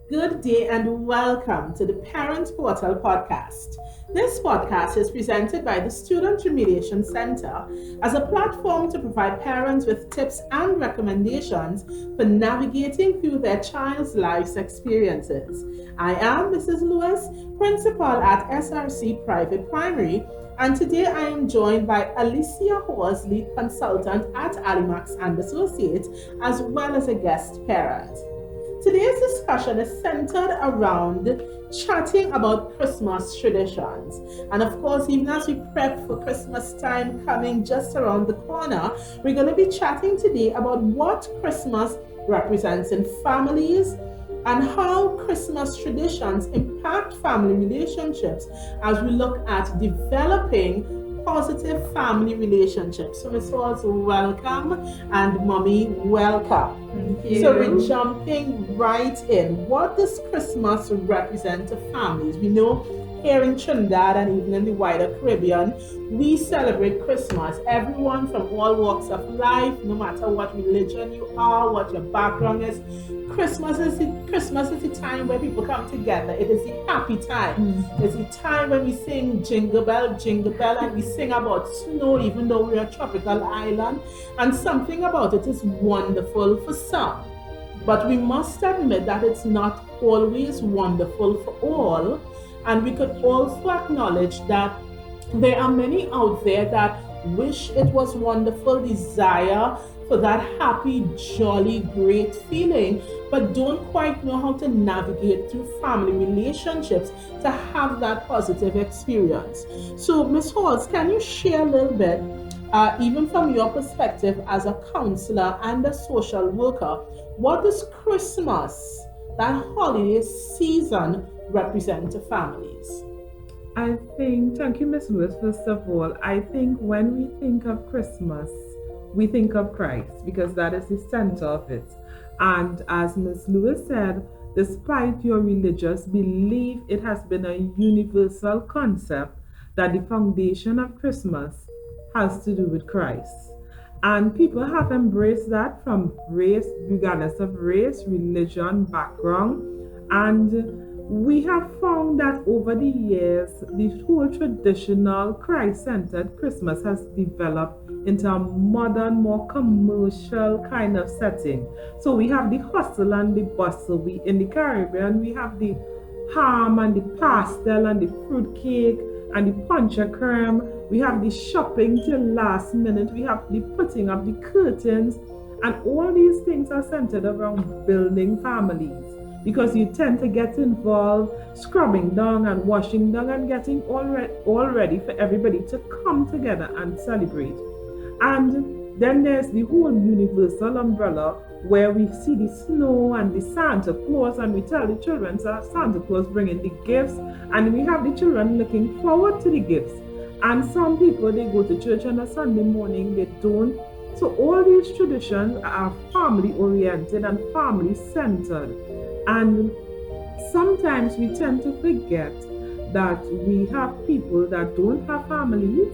Good day and welcome to the Parent Portal podcast. This podcast is presented by the Student Remediation Center as a platform to provide parents with tips and recommendations for navigating through their child's life's experiences. I am Mrs. Lewis, Principal at SRC Private Primary, and today I am joined by Alicia Halls, Lead Consultant at ALEMACSS Associates, as well as a guest parent. Today's discussion is centered around chatting about Christmas traditions. And of course, even as we prep for Christmas time coming just around the corner, we're going to be chatting today about what Christmas represents in families and how Christmas traditions impact family relationships as we look at developing positive family relationships. So Ms. Halls, welcome, and Mommy, welcome. Thank you. So we're jumping right in. What does Christmas represent to families? We know here in Trinidad and even in the wider Caribbean, we celebrate Christmas. Everyone from all walks of life, no matter what religion you are, what your background is, Christmas is the time where people come together. It is the happy time. It's the time when we sing jingle bell, and we sing about snow, even though we're a tropical island. And something about it is wonderful for some. But we must admit that it's not always wonderful for all. And we could also acknowledge that there are many out there that wish it was wonderful, desire for that happy, jolly, great feeling, but don't quite know how to navigate through family relationships to have that positive experience. So, Ms. Halls, can you share a little bit, even from your perspective as a counselor and a social worker, what does Christmas, that holiday season, represent to families? Thank you, Miss Lewis, first of all. I think when we think of Christmas, we think of Christ because that is the center of it. And as Miss Lewis said, despite your religious belief, it has been a universal concept that the foundation of Christmas has to do with Christ. And people have embraced that from race, regardless of race, religion, background. And we have found that over the years, the whole traditional Christ-centered Christmas has developed into a modern, more commercial kind of setting. So we have the hustle and the bustle. In the Caribbean, we have the ham and the pastel and the fruit cake and the punch and creme. We have the shopping till last minute. We have the putting up the curtains. And all these things are centered around building families, because you tend to get involved scrubbing down and washing down and getting all ready for everybody to come together and celebrate. And then there's the whole universal umbrella where we see the snow and the Santa Claus, and we tell the children Santa Claus bringing the gifts, and we have the children looking forward to the gifts. And some people, they go to church on a Sunday morning, they don't. So all these traditions are family oriented and family centered. And sometimes we tend to forget that we have people that don't have families.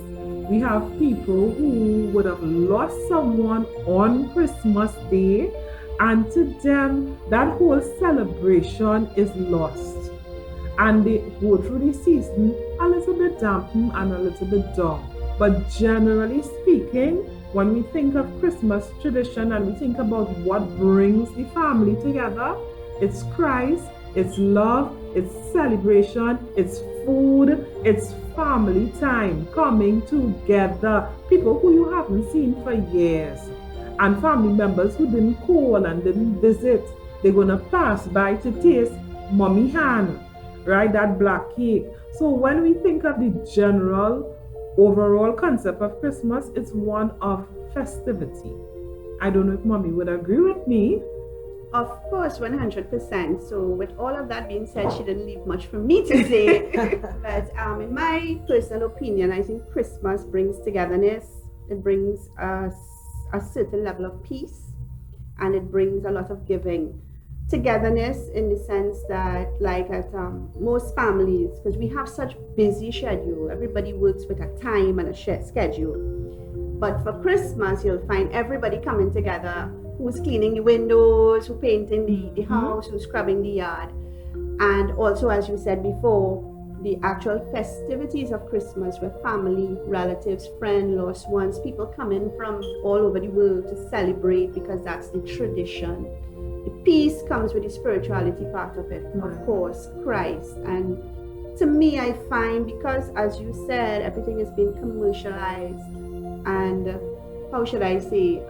We have people who would have lost someone on Christmas Day, and to them, that whole celebration is lost. And they go through the season a little bit dampened and a little bit down. But generally speaking, when we think of Christmas tradition and we think about what brings the family together, it's Christ, it's love, it's celebration, it's food, it's family time, coming together. People who you haven't seen for years, and family members who didn't call and didn't visit. They're going to pass by to taste mommy hand, right? That black cake. So when we think of the general overall concept of Christmas, it's one of festivity. I don't know if mommy would agree with me. Of course, 100%. So with all of that being said, she didn't leave much for me to say. But in my personal opinion, I think Christmas brings togetherness. It brings a certain level of peace, and it brings a lot of giving. Togetherness in the sense that, like at most families, because we have such busy schedule, everybody works with a time and a schedule. But for Christmas, you'll find everybody coming together who's cleaning the windows, who's painting the house, who's scrubbing the yard. And also, as you said before, the actual festivities of Christmas where family, relatives, friends, lost ones, people come in from all over the world to celebrate because that's the tradition. The peace comes with the spirituality part of it, of course, Christ. And to me, I find, because as you said, everything is being commercialized, and how should I say,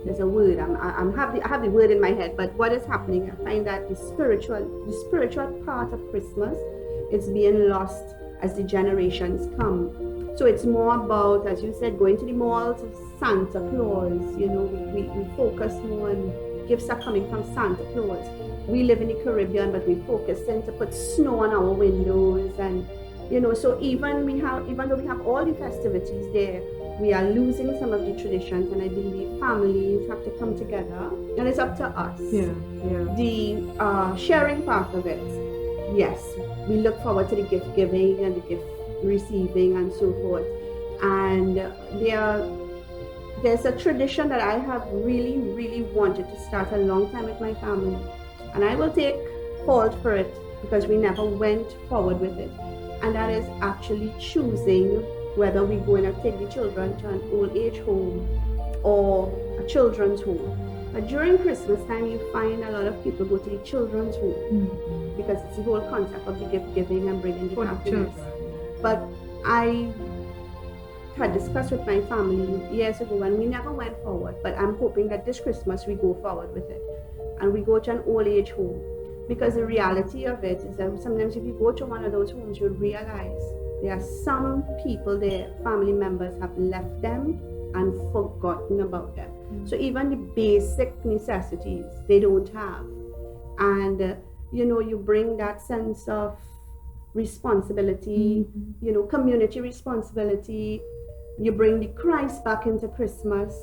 there's a word, I have the word in my head, but what is happening, I find that the spiritual part of Christmas is being lost as the generations come. So it's more about, as you said, going to the malls, Santa Claus, you know, we focus more on gifts are coming from Santa Claus. We live in the Caribbean, but we focus on to put snow on our windows, and you know, so even though we have all the festivities there, we are losing some of the traditions, and I believe families have to come together, and it's up to us. The sharing part of it, yes, we look forward to the gift giving and the gift receiving and so forth, and there's a tradition that I have really wanted to start a long time with my family, and I will take fault for it because we never went forward with it, and that is actually choosing whether we go and take the children to an old age home or a children's home. But during Christmas time, you find a lot of people go to the children's home because it's the whole concept of the gift giving and bringing the happiness. But I had discussed with my family years ago, and we never went forward, but I'm hoping that this Christmas we go forward with it and we go to an old age home, because the reality of it is that sometimes if you go to one of those homes, you'll realize there are some people there, family members have left them and forgotten about them. So even the basic necessities they don't have, and you know, you bring that sense of responsibility, you know, community responsibility. You bring the Christ back into Christmas,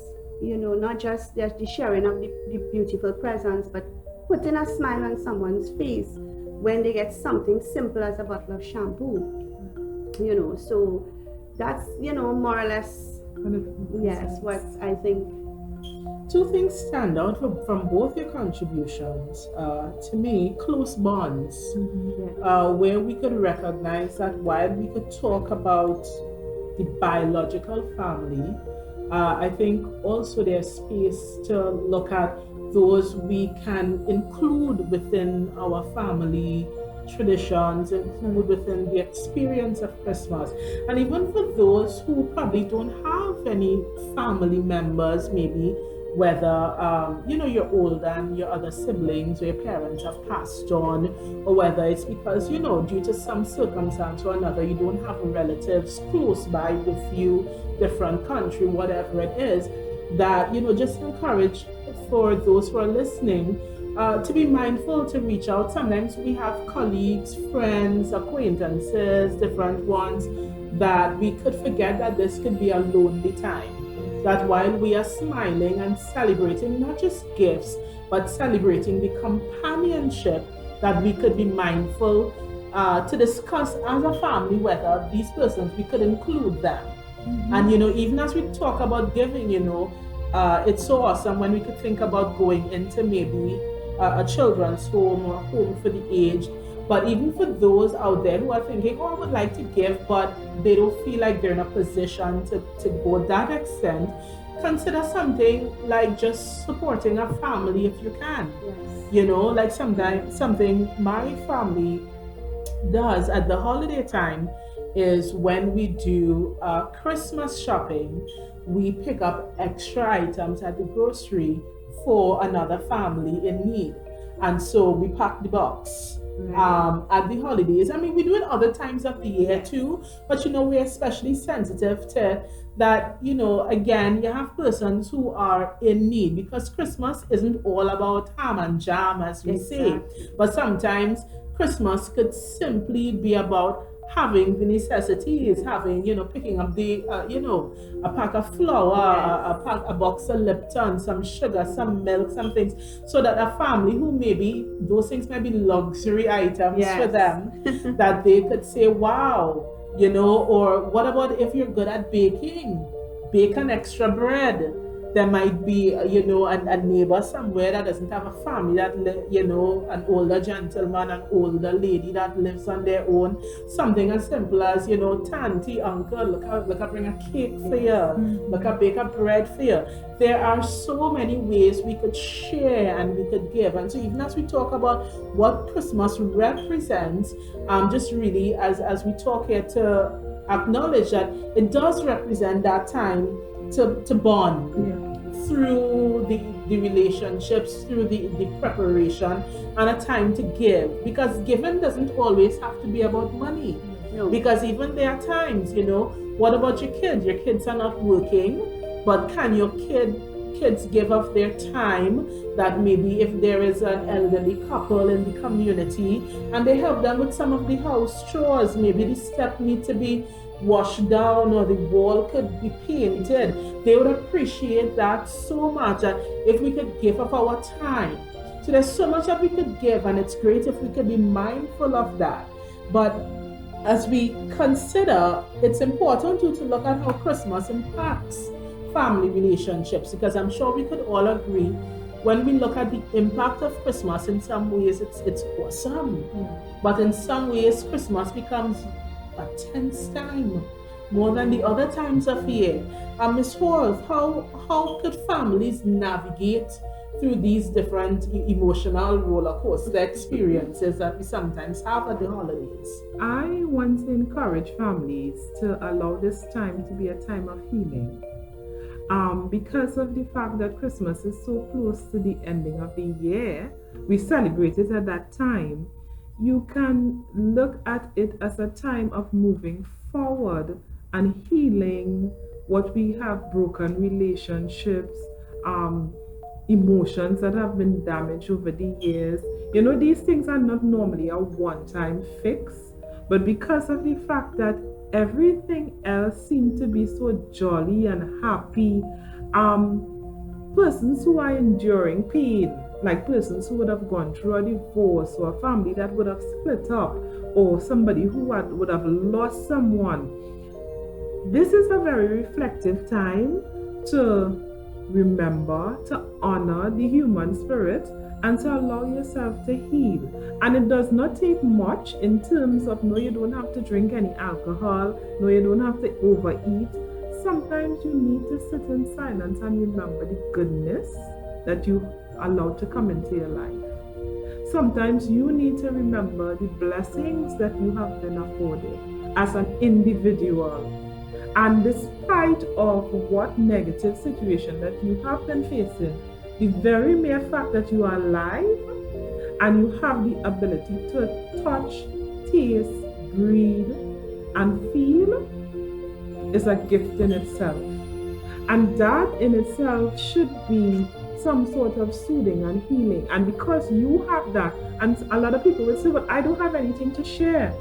you know, not just the sharing of the beautiful presents, but putting a smile on someone's face when they get something simple as a bottle of shampoo, you know. So that's, you know, more or less, yes, what I think. Two things stand out from both your contributions. To me, close bonds, where we could recognize that while we could talk about the biological family, I think also there's space to look at those we can include within our family traditions, include within the experience of Christmas. And even for those who probably don't have any family members, maybe whether you know, you're old and your other siblings or your parents have passed on, or whether it's because, you know, due to some circumstance or another, you don't have relatives close by with you, different country, whatever it is, that, you know, just encourage for those who are listening to be mindful to reach out. Sometimes we have colleagues, friends, acquaintances, different ones, that we could forget that this could be a lonely time. That while we are smiling and celebrating not just gifts, but celebrating the companionship, that we could be mindful to discuss as a family whether these persons, we could include them. And, you know, even as we talk about giving, you know, it's so awesome when we could think about going into maybe a children's home or a home for the aged. But even for those out there who are thinking, oh, I would like to give, but they don't feel like they're in a position to go that extent, consider something like just supporting a family if you can. Yes. You know, like something my family does at the holiday time is when we do Christmas shopping, we pick up extra items at the grocery for another family in need. And so we pack the box. At the holidays. I mean, we do it other times of the year too, but you know, we're especially sensitive to that. You know, again, you have persons who are in need, because Christmas isn't all about ham and jam, as we say, but sometimes Christmas could simply be about having the necessities, having, you know, picking up the, you know, a pack of flour, a box of Lipton, some sugar, some milk, some things, so that a family who maybe, those things may be luxury items for them, that they could say, wow, you know. Or what about if you're good at baking? Bake an extra bread. There might be, a neighbor somewhere that doesn't have a family that, an older gentleman, an older lady that lives on their own. Something as simple as, Tanty, uncle, look, I bring a cake for you. Look, I bake a bread for you. There are so many ways we could share and we could give. And so even as we talk about what Christmas represents, just really as we talk here to acknowledge that it does represent that time to bond through the relationships, through the preparation, and a time to give. Because giving doesn't always have to be about money. No. Because even there are times, what about your kids? Your kids are not working, but can your kids give up their time, that maybe if there is an elderly couple in the community and they help them with some of the house chores, maybe the step need to be washed down or the wall could be painted, they would appreciate that so much, that if we could give up our time. So there's so much that we could give, and it's great if we could be mindful of that. But as we consider, it's important to look at how Christmas impacts family relationships, because I'm sure we could all agree when we look at the impact of Christmas, in some ways it's awesome, but in some ways Christmas becomes a tense time more than the other times of year. Ms. Halls, how could families navigate through these different emotional roller coaster experiences that we sometimes have at the holidays? I want to encourage families to allow this time to be a time of healing. Because of the fact that Christmas is so close to the ending of the year, we celebrate it at that time. You can look at it as a time of moving forward and healing what we have broken relationships, emotions that have been damaged over the years. These things are not normally a one-time fix, but because of the fact that everything else seemed to be so jolly and happy, persons who are enduring pain, like persons who would have gone through a divorce, or a family that would have split up, or somebody who would have lost someone, this is a very reflective time to remember, to honor the human spirit, and to allow yourself to heal. And it does not take much in terms of, no, you don't have to drink any alcohol, no, you don't have to overeat. Sometimes you need to sit in silence and remember the goodness that you allowed to come into your life. Sometimes you need to remember the blessings that you have been afforded as an individual. And despite of what negative situation that you have been facing, the very mere fact that you are alive and you have the ability to touch, taste, breathe, and feel is a gift in itself. And that in itself should be some sort of soothing and healing. And because you have that, and a lot of people will say, well, I don't have anything to share.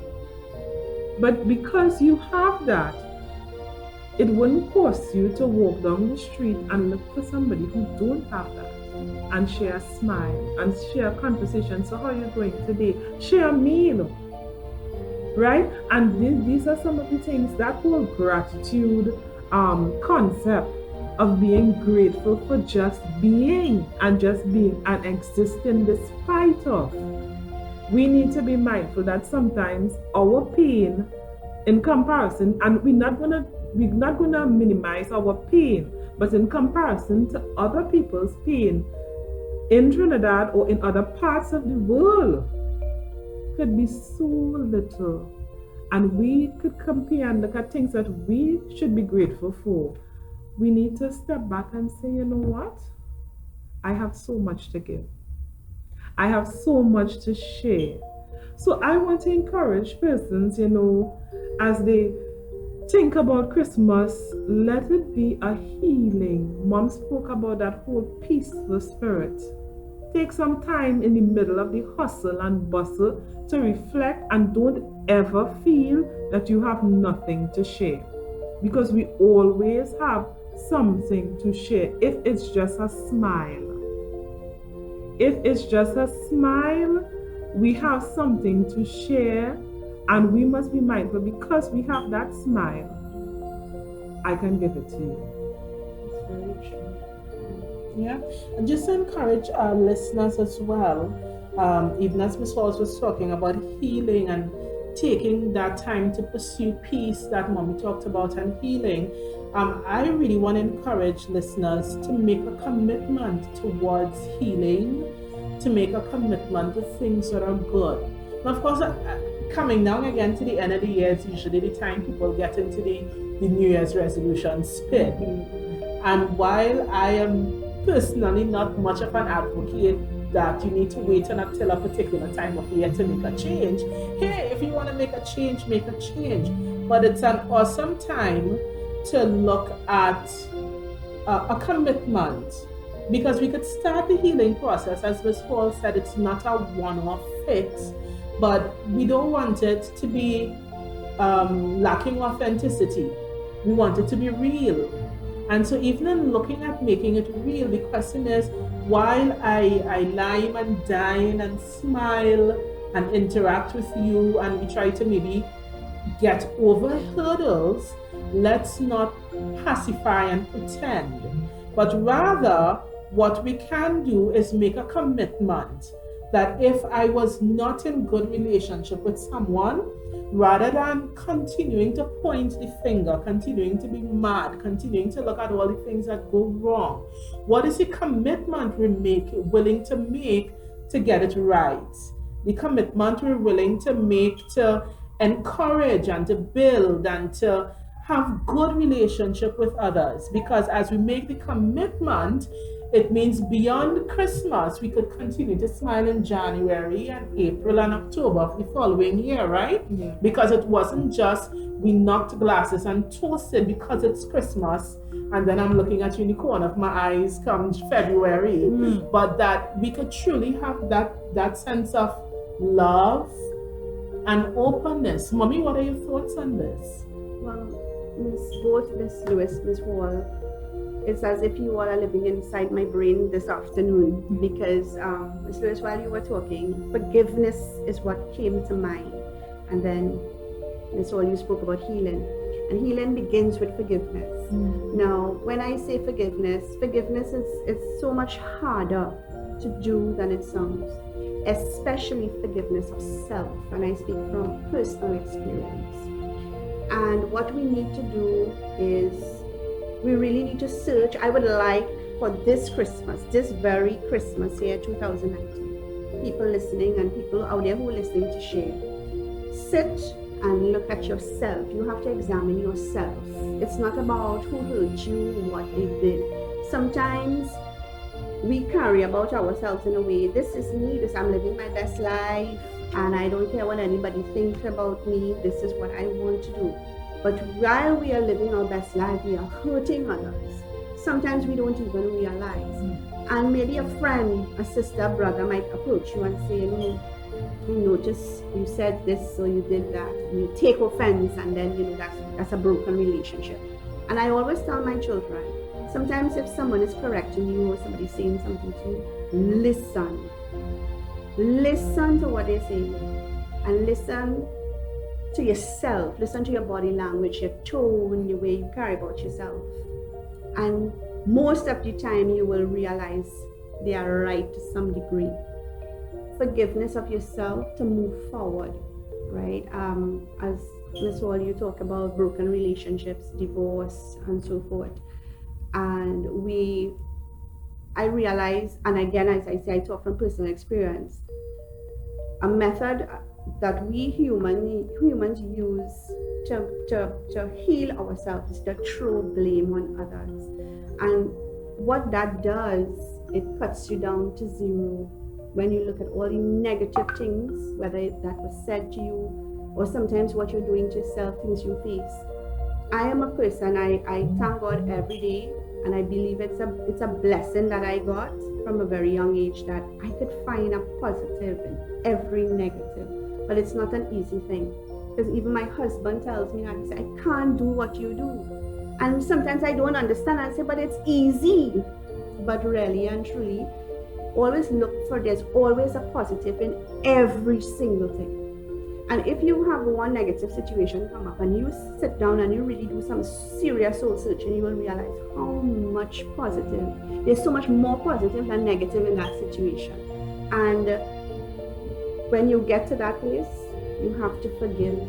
But because you have that, it wouldn't cost you to walk down the street and look for somebody who don't have that and share a smile and share a conversation. So how are you going today? Share a meal, right? And these are some of the things, that whole gratitude concept of being grateful for just being and existing despite of. We need to be mindful that sometimes our pain in comparison, and we're not gonna minimize our pain, but in comparison to other people's pain in Trinidad or in other parts of the world, could be so little. And we could compare and look at things that we should be grateful for. We need to step back and say, you know what? I have so much to give. I have so much to share. So I want to encourage persons, as they think about Christmas, let it be a healing. Mom spoke about that whole peaceful spirit. Take some time in the middle of the hustle and bustle to reflect, and don't ever feel that you have nothing to share, because we always have something to share. If it's just a smile, we have something to share, and we must be mindful, because we have that smile, I can give it to you. It's very true. Yeah, and just to encourage our listeners as well, even as Ms. Halls was talking about healing and taking that time to pursue peace that Mommy talked about and healing, I really want to encourage listeners to make a commitment towards healing, to make a commitment to things that are good. Now, of course, coming down again to the end of the year is usually the time people get into the New Year's resolution spin. And while I am personally not much of an advocate that you need to wait until a particular time of year to make a change, hey, if you want to make a change, make a change. But it's an awesome time to look at a commitment, because we could start the healing process. As Ms. Hall said, it's not a one-off fix, but we don't want it to be lacking authenticity. We want it to be real. And so even in looking at making it real, the question is, while I lime and dine and smile and interact with you and we try to maybe get over hurdles, let's not pacify and pretend. But rather, what we can do is make a commitment that if I was not in good relationship with someone, rather than continuing to point the finger, continuing to be mad, continuing to look at all the things that go wrong, what is the commitment we're willing to make to get it right? The commitment we're willing to make to encourage and to build and to have good relationship with others. Because as we make the commitment, it means beyond Christmas, we could continue to smile in January and April and October of the following year, right? Yeah. Because it wasn't just we knocked glasses and toasted because it's Christmas, and then I'm looking at you in the corner of my eyes come February, but that we could truly have that sense of love and openness. Mommy, what are your thoughts on this? Well, both Miss Lewis, Miss Hall, it's as if you all are living inside my brain this afternoon, because Ms. Lewis, while you were talking, forgiveness is what came to mind. And then Ms. Hall, you spoke about healing. And healing begins with forgiveness. Now, when I say forgiveness is so much harder to do than it sounds, especially forgiveness of self. And I speak from personal experience. And what we need to do is we really need to search. I would like for this Christmas, this very Christmas here, 2019, people listening and people out there who are listening to share, sit and look at yourself. You have to examine yourself. It's not about who hurt you, what they did. Sometimes we carry about ourselves in a way, this is me, I'm living my best life, and I don't care what anybody thinks about me, this is what I want to do. But while we are living our best life, we are hurting others. Sometimes we don't even realize. And maybe a friend, a sister, a brother might approach you and say, you notice you said this or you did that. And you take offense, and then that's a broken relationship. And I always tell my children, sometimes if someone is correcting you or somebody's saying something to you, listen. Listen to what they're saying. And listen to yourself, listen to your body language, your tone, the way you carry about yourself. And most of the time you will realize they are right to some degree. Forgiveness of yourself to move forward, right? As Ms. Hall, you talk about broken relationships, divorce, and so forth. And I realize, and again, as I say, I talk from personal experience, a method that we humans use to heal ourselves is to throw blame on others. And what that does, it cuts you down to zero. When you look at all the negative things, whether that was said to you, or sometimes what you're doing to yourself, things you face. I am a person, I thank God every day, and I believe it's a blessing that I got from a very young age, that I could find a positive in every negative. But it's not an easy thing, because even my husband tells me, I say, I can't do what you do. And sometimes I don't understand. I say, but it's easy. But really and truly, always look for, there's always a positive in every single thing. And if you have one negative situation come up and you sit down and you really do some serious soul searching, you will realize how much positive, there's so much more positive than negative in that situation. And when you get to that place, you have to forgive.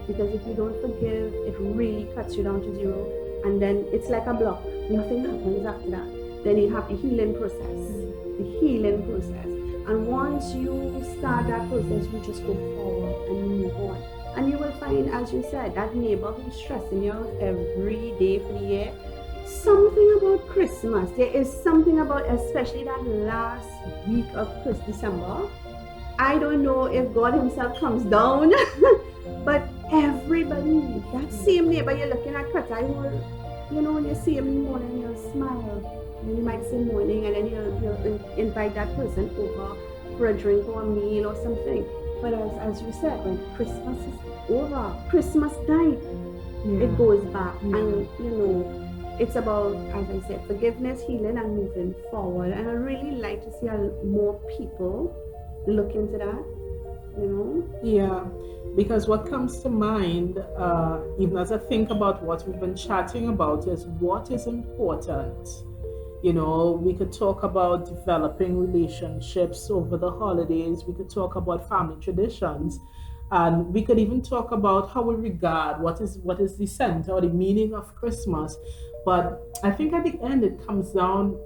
Because if you don't forgive, it really cuts you down to zero. And then it's like a block. Nothing happens after that. Then you have the healing process. The healing process. And once you start that process, you just go forward and you move on. And you will find, as you said, that neighbor who's stressing you out every day for the year, something about Christmas. There is something about, especially that last week of December. I don't know if God himself comes down, but everybody, that same neighbor you're looking at, cut, I will, you know, when you see him in the morning, you'll smile. And you might say morning, and then you'll invite that person over for a drink or a meal or something. But as you said, when Christmas is over, Christmas night, it goes back. And, you know, it's about, as I said, forgiveness, healing, and moving forward. And I really like to see more people look into that, you know? Yeah, because what comes to mind, even as I think about what we've been chatting about, is what is important. You know, we could talk about developing relationships over the holidays. We could talk about family traditions. And we could even talk about how we regard what is the center or the meaning of Christmas. But I think at the end it comes down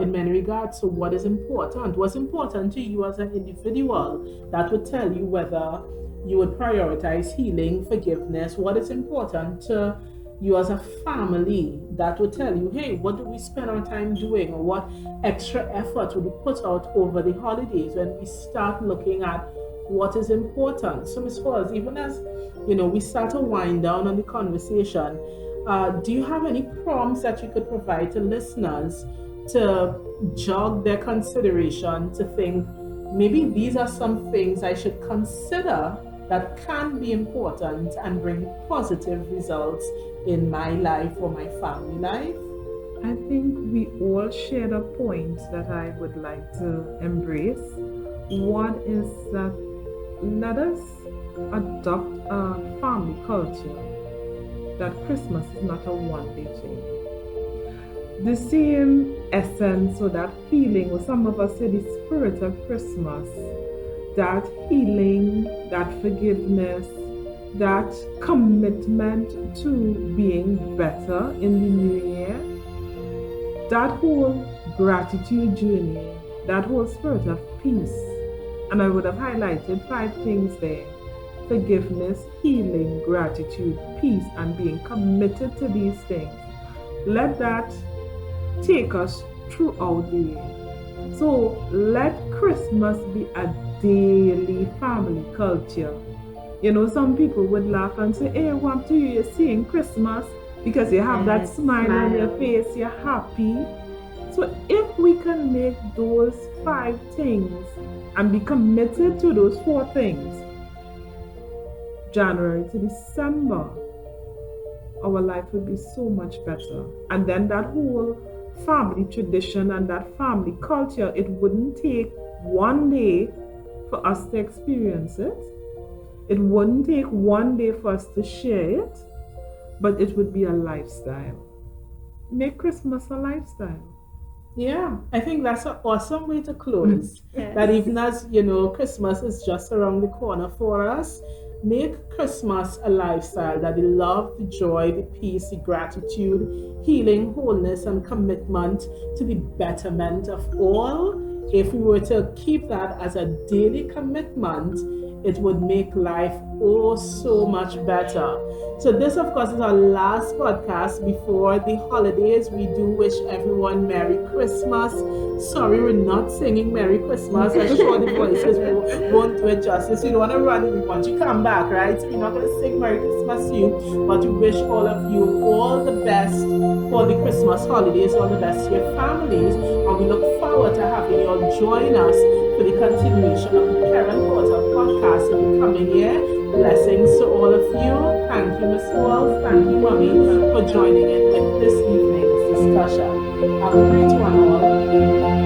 in many regards to what is important. What's important to you as an individual, that would tell you whether you would prioritize healing, forgiveness. What is important to you as a family, that would tell you, hey, what do we spend our time doing, or what extra effort would we put out over the holidays when we start looking at what is important. So Ms. Halls, even as you know, we start to wind down on the conversation, do you have any prompts that you could provide to listeners to jog their consideration, to think maybe these are some things I should consider that can be important and bring positive results in my life or my family life? I think we all shared a point that I would like to embrace. One is that let us adopt a family culture that Christmas is not a one-day thing. The same essence or that feeling, or some of us say the spirit of Christmas, that healing, that forgiveness, that commitment to being better in the new year, that whole gratitude journey, that whole spirit of peace. And I would have highlighted 5 things there: forgiveness, healing, gratitude, peace, and being committed to these things. Let that take us throughout the year. So let Christmas be a daily family culture. You know, some people would laugh and say, hey, what do you're seeing Christmas? Because you have that smile on your face, you're happy. So if we can make those 5 things and be committed to those 4 things, January to December, our life would be so much better. And then that whole family tradition and that family culture, it wouldn't take one day for us to experience it. It wouldn't take one day for us to share it, but it would be a lifestyle. Make Christmas a lifestyle. Yeah, I think that's an awesome way to close. Yes. That even as, you know, Christmas is just around the corner for us, make Christmas a lifestyle, that the love, the joy, the peace, the gratitude, healing, wholeness, and commitment to the betterment of all. If we were to keep that as a daily commitment, it would make life oh so much better. So this, of course, is our last podcast before the holidays. We do wish everyone Merry Christmas. Sorry, we're not singing Merry Christmas. I'm sure the voices won't do it justice. We don't want to run it. We want you to come back, right? So we're not going to sing Merry Christmas to you, but we wish all of you all the best for the Christmas holidays, all the best to your families, and we look forward to having you all join us for the continuation of the Parent Portal podcast in the coming year. Blessings to all of you. Thank you, Ms. Halls. Thank you, Mommy, for joining in with this evening's discussion. Have a great one all.